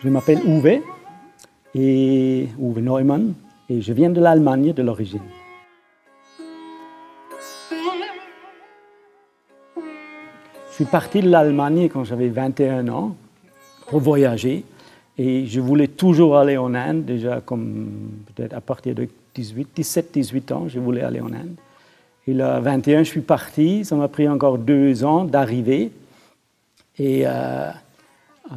Je m'appelle Uwe Neumann et je viens de l'Allemagne de l'origine. Je suis parti de l'Allemagne quand j'avais 21 ans pour voyager et je voulais toujours aller en Inde, déjà comme peut-être à partir de 17-18 ans, je voulais aller en Inde. Et là, à 21, je suis parti, ça m'a pris encore 2 ans d'arriver. Et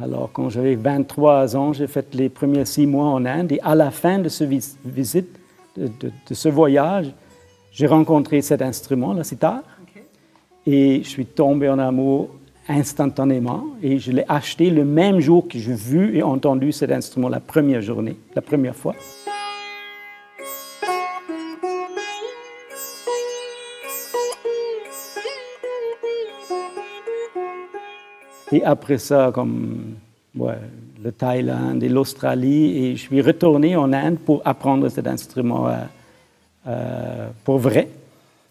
alors, quand j'avais 23 ans, j'ai fait les premiers 6 mois en Inde. Et à la fin de ce visite, de ce voyage, j'ai rencontré cet instrument, la sitar. Okay. Et je suis tombé en amour instantanément. Et je l'ai acheté le même jour que j'ai vu et entendu cet instrument la première journée, la première fois. Et après ça, comme le Thaïlande et l'Australie, et je suis retourné en Inde pour apprendre cet instrument pour vrai,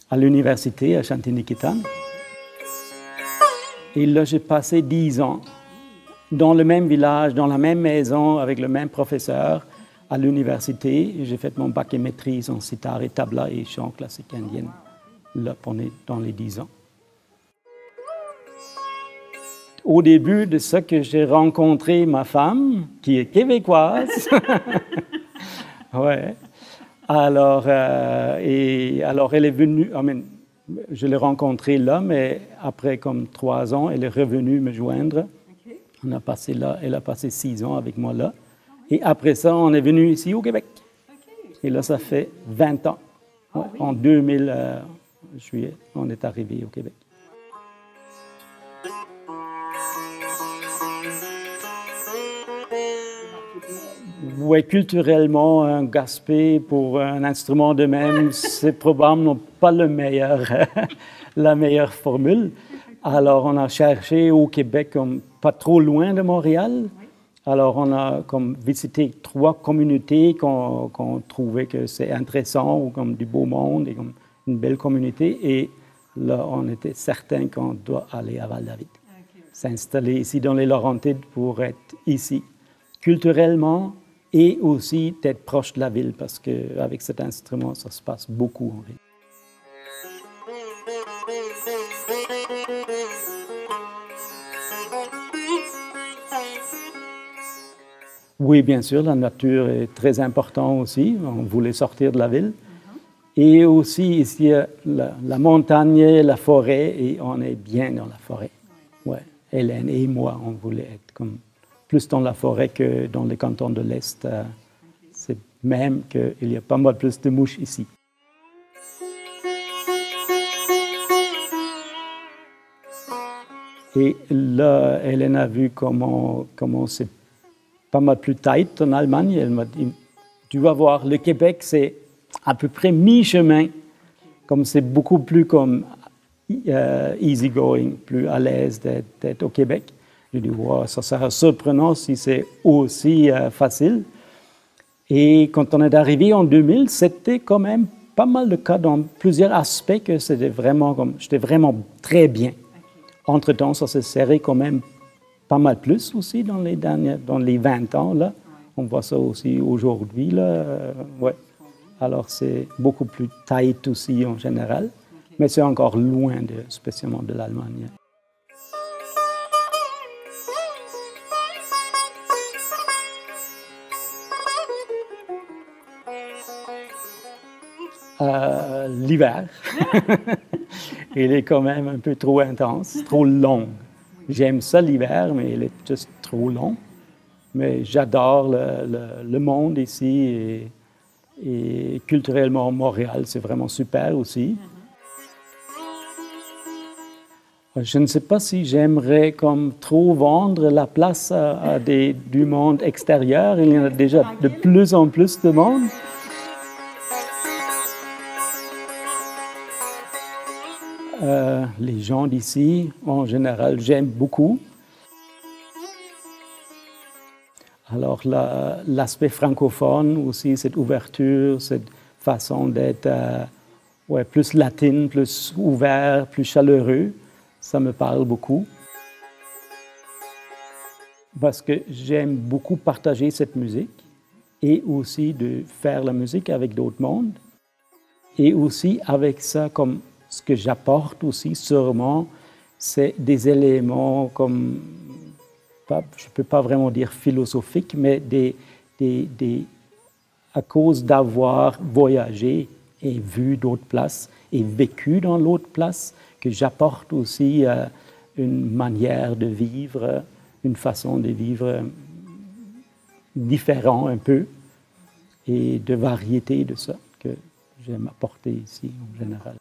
à l'université, à Shantiniketan. Et là, j'ai passé 10 ans dans le même village, dans la même maison, avec le même professeur, à l'université. J'ai fait mon bac et maîtrise en sitar et tabla et chant classique indien, là, dans les 10 ans. Au début de ce que j'ai rencontré ma femme, qui est québécoise. Ouais. Alors, elle est venue, je l'ai rencontrée là, mais après comme 3 ans, elle est revenue me joindre. Okay. Elle a passé 6 ans avec moi là. Et après ça, on est venu ici au Québec. Okay. Et là, ça fait 20 ans. Ouais, oui. En 2000, juillet, on est arrivé au Québec. Oui, culturellement, un Gaspé pour un instrument de même, c'est probablement pas la meilleure formule. Alors, on a cherché au Québec, pas trop loin de Montréal. Alors, on a visité 3 communautés qu'on trouvait que c'est intéressant, ou comme du beau monde, et comme une belle communauté. Et là, on était certain qu'on doit aller à Val-David, s'installer ici dans les Laurentides pour être ici. Culturellement, et aussi d'être proche de la ville, parce qu'avec cet instrument, ça se passe beaucoup en ville. Oui, bien sûr, la nature est très importante aussi. On voulait sortir de la ville. Et aussi, ici, la montagne, la forêt, et on est bien dans la forêt. Ouais. Hélène et moi, on voulait être comme plus dans la forêt que dans les cantons de l'Est. C'est même qu'il y a pas mal plus de mouches ici. Et là, Hélène a vu comment c'est pas mal plus tight en Allemagne. Elle m'a dit, tu vas voir, le Québec, c'est à peu près mi-chemin. Comme c'est beaucoup plus comme easy going, plus à l'aise d'être au Québec. Je dis, wow, ça sera surprenant si c'est aussi facile. Et quand on est arrivé en 2000, c'était quand même pas mal de cas dans plusieurs aspects que j'étais vraiment très bien. Entre-temps, ça s'est serré quand même pas mal plus aussi dans les 20 ans. Là. On voit ça aussi aujourd'hui. Ouais. Alors, c'est beaucoup plus tight aussi en général, mais c'est encore loin, spécialement de l'Allemagne. L'hiver, il est quand même un peu trop intense, trop long. J'aime ça l'hiver, mais il est juste trop long. Mais j'adore le monde ici et culturellement Montréal, c'est vraiment super aussi. Je ne sais pas si j'aimerais comme trop vendre la place à du monde extérieur. Il y en a déjà de plus en plus de monde. Les gens d'ici, en général, j'aime beaucoup. Alors l'aspect francophone aussi, cette ouverture, cette façon d'être ouais, plus latine, plus ouvert, plus chaleureux. Ça me parle beaucoup. Parce que j'aime beaucoup partager cette musique et aussi de faire la musique avec d'autres mondes. Et aussi avec ça, comme ce que j'apporte aussi sûrement, c'est des éléments comme, je ne peux pas vraiment dire philosophiques, mais à cause d'avoir voyagé et vu d'autres places et vécu dans l'autre place, que j'apporte aussi une manière de vivre, une façon de vivre différente un peu et de variété de ça que j'aime apporter ici en général.